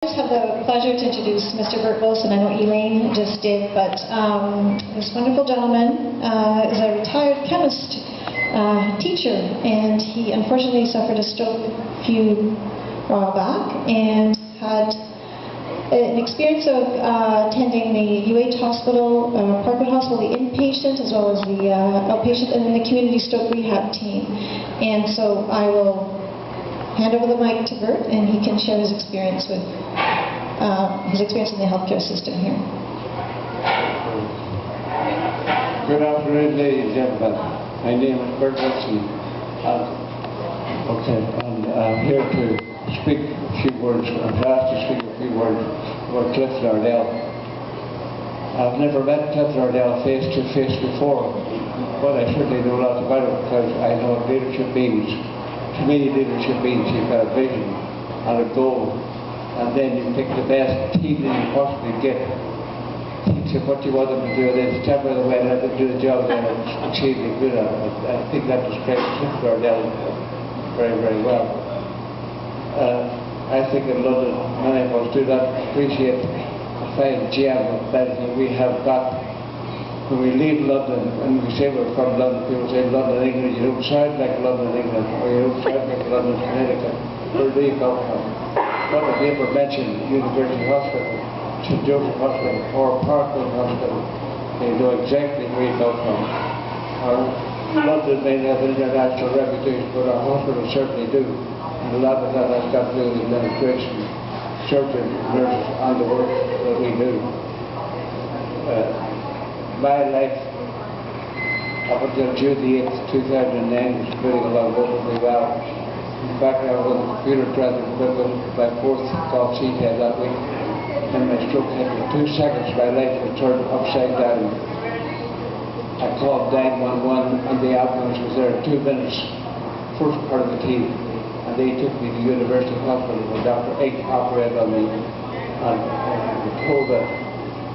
I just have the pleasure to introduce Mr. Bert Wilson. I know Elaine just did, but this wonderful gentleman is a retired chemist teacher, and he unfortunately suffered a stroke a few while back and had an experience of attending the UH hospital, Parkwood hospital, the inpatient as well as the outpatient, and then the community stroke rehab team. And so I will hand over the mic to Bert, and he can share his experience with in the healthcare system here. Good afternoon, ladies and gentlemen. My name is Bert Wilson. I'm here to speak a few words. I'm asked to speak a few words about Clifton Ardell. I've never met Clifton Ardell face to face before, but I certainly know a lot about it because I know leadership means. To me, leadership means you've got a vision and a goal, and then you pick the best team that you possibly get. Teach them what you want them to do, and then step out of the way and let them do the job they're exceedingly good at. I think that describes Clifton Ardell very, very well. I think in London, many of us do not appreciate the fine gem of medicine we have got. When we leave London and we say we're from London, people say London, England, you don't sound like London, England, or you don't sound like London, Connecticut. Where do you come from? What if you ever mention University Hospital, St. Joseph Hospital, or Parkwood Hospital? They know exactly where you come from. London may have an international reputation, but our hospitals certainly do. And a lot of that has got to do with administration, surgeons, nurses, and the work that we do. My life, up until June the 8th, 2009, was moving along wonderfully well. In fact, I was on the computer trying to remember my fourth golf seat head that week, and my stroke hit me. 2 seconds, my life was turned upside down. I called 911, and the ambulance was there in 2 minutes, first part of the team, and they took me to University Hospital where Dr. Ake operated on me, and we were told that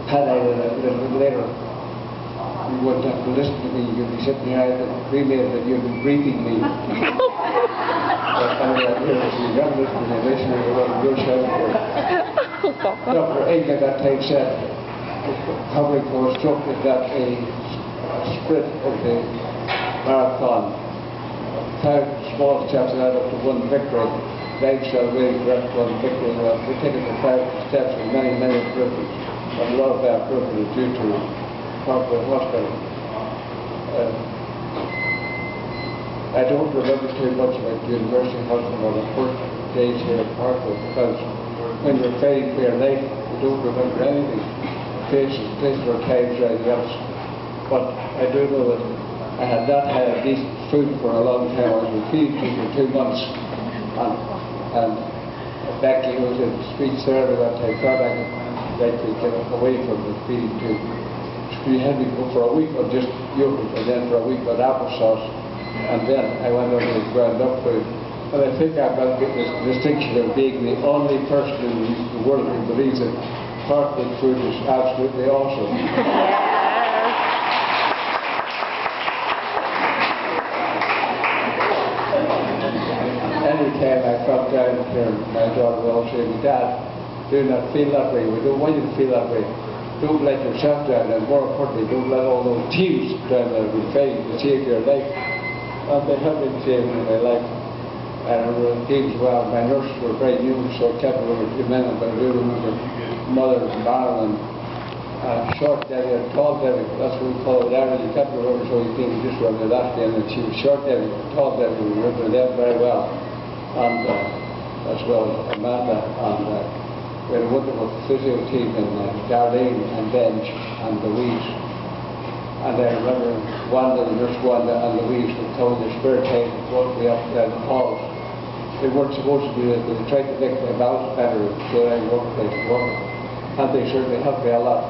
had I a little bit later, you wouldn't have to listen to me, you'd be sitting here at the cremated and you'd be breathing me. But anyway, here, if you don't listen to me, listen to me, you'll shout for it. Dr. Ake at that time said, covering for a stroke is that a sprint of the marathon. 5 small steps add up to 1 victory. Lives are waiting for that 1 victory. Well, we're taking the 5 steps with many, many privileges. And a lot of that privilege is due to Parkwood Hospital. I don't remember too much about the University Hospital on the first days here at Parkwood, because when you're fighting for your life, you don't remember anything. Places or times or anything else. But I do know that I had not had decent food for a long time. I was in feeding for 2 months. And Becky, who was in speech therapy that time, thought I could likely get away from the feeding tube. She had me go for a week on just yogurt, and then for a week on applesauce, and then I went on to ground up food. And I think I've got to get this distinction of being the only person in the world who believes that Parkwood food is absolutely awesome. Anytime I felt down here, my daughter will always say, Dad, do not feel that way. We don't want you to feel that way. Don't let yourself down, and more importantly, don't let all those teams down that will fail to save your life. And they have been saving my life. I remember the teams well. My nurses were very new, so I kept over 2 minutes, but I do remember Mother and Marilyn, Short Debbie and Tall Debbie. That's what we call it there. You kept her over so you think you just run the last end, and she was Short Debbie, Tall Debbie. We remember them very well. And as well as Amanda, and we had a wonderful physio team in Darlene and Benj and Louise. And I remember Wanda, the nurse Wanda, and Louise would come in their spare time and walk me up and down the halls. They weren't supposed to do that, but they tried to make my balance better so that I worked like a woman. And they certainly helped me a lot.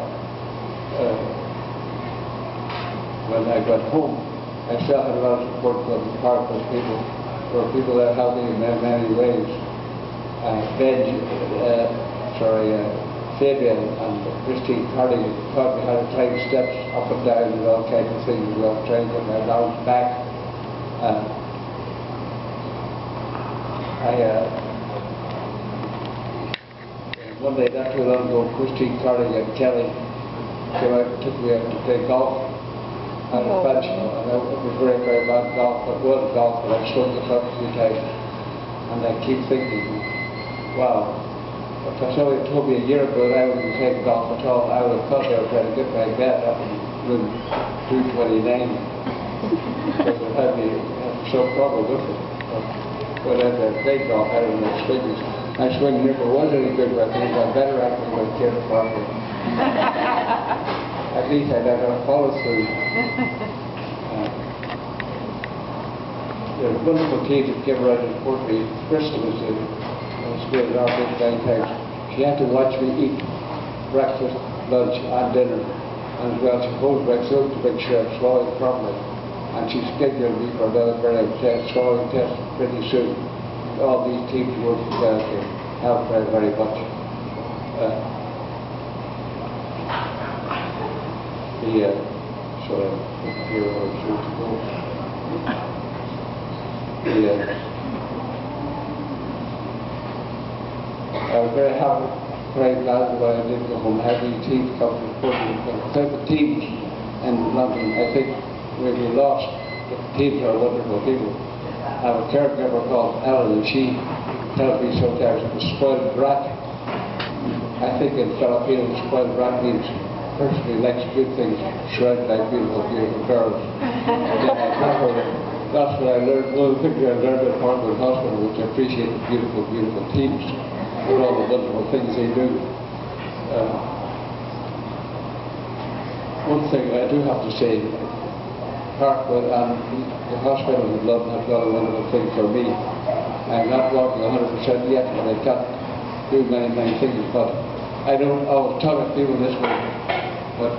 When I got home, I still had a lot of support from the Parkwood people. There were people that helped me in many, many ways. Fabian and Christine Cardi taught me how to climb steps up and down and all kinds of things. We were trying to get my balance back. one day not too long ago, Christy, Carly and Kelly came out and took me out to play golf on a bench. And I was very, very bad golf, but good golf, but I struck the club 3 times. And I keep thinking, wow, if somebody told me a year ago that I wouldn't take golf at all, I would have thought they were trying to get my bed up in room 229. Because it had me so trouble with it. But as I played golf, I don't know swings. My swing never was any good, but I think I'm better at it with Kid Parkwood. At least I let her follow through. There's wonderful tea that came around and poured me. Crystal was stayed in our big many times. She had to watch me eat breakfast, lunch and dinner. And as well, she holds my throat to make sure I'm swallowing properly. And she scheduled me for another very swallowing test pretty soon. All these teams work together to help very, very much. Sorry, here or two to go. I was very happy, very glad when I did go home. I had these teams come to Portland. The teams in London, I think, when we lost, the teams are wonderful people. I have a caregiver called Ellen, and she tells me sometimes I'm a spoiled brat. I think in Filipino, spoiled brat means person who likes good things, surrounded by beautiful, beautiful girls. That's what I learned. One of the things I learned at Parkwood Hospital, which I appreciate the beautiful, beautiful teams and all the wonderful things they do. One thing I do have to say, Parkwood and the hospital in London have done a wonderful thing for me. I'm not walking 100% yet, but I can't do many, many things. But I don't always tell people this way, but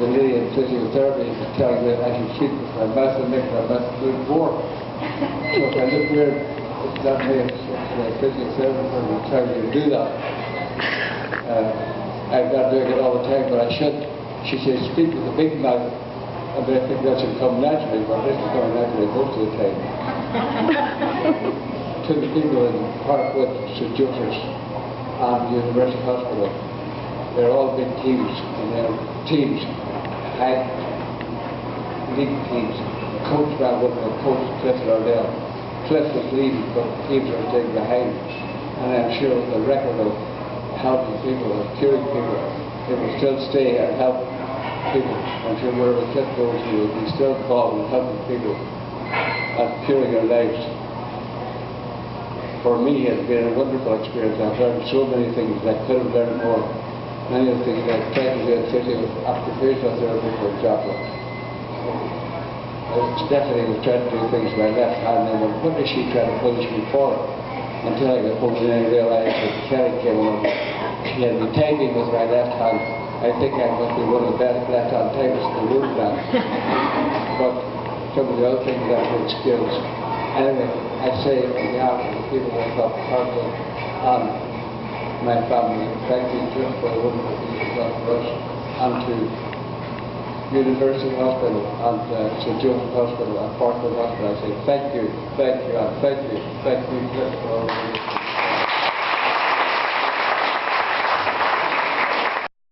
the lady in physiotherapy is telling me that I should sleep with my mouth and make my mouth move more. So if I look weird, it's not me, it's the physiotherapist who tells me to do that. I'm not doing it all the time, but I should. She says, speak with a big mouth, and I think that should come naturally, but it isn't coming naturally most of the time. To the people in Parkwood, St. Joseph's, and University Hospital, they're all big teams, and they're teams, high league teams, coached by what the coach Cliff Lardell. Cliff was leading, but the teams are staying behind, and I'm sure with the record of helping people and curing people, they will still stay and help people. I'm sure wherever Cliff goes, he will be still involved in helping people and curing their lives. For me, it's been a wonderful experience. I've learned so many things. I could have learned more. Many of the things I tried to do in physical occupational therapy, for example. I definitely was trying to do things with my left hand, and what is she trying to punish me for? Until I got home and I realized that Kelly came along. She had me typing with my left hand. I think I must be one of the best left-hand typists in the room now. But some of the other things I've been skills. Anyway, I say on behalf of the people of Parkwood and my family, thank you just for the wonderful things you've done for us, and to University Hospital and St. Joseph's Hospital and Parkwood Hospital. I say thank you, and thank you just for all of you.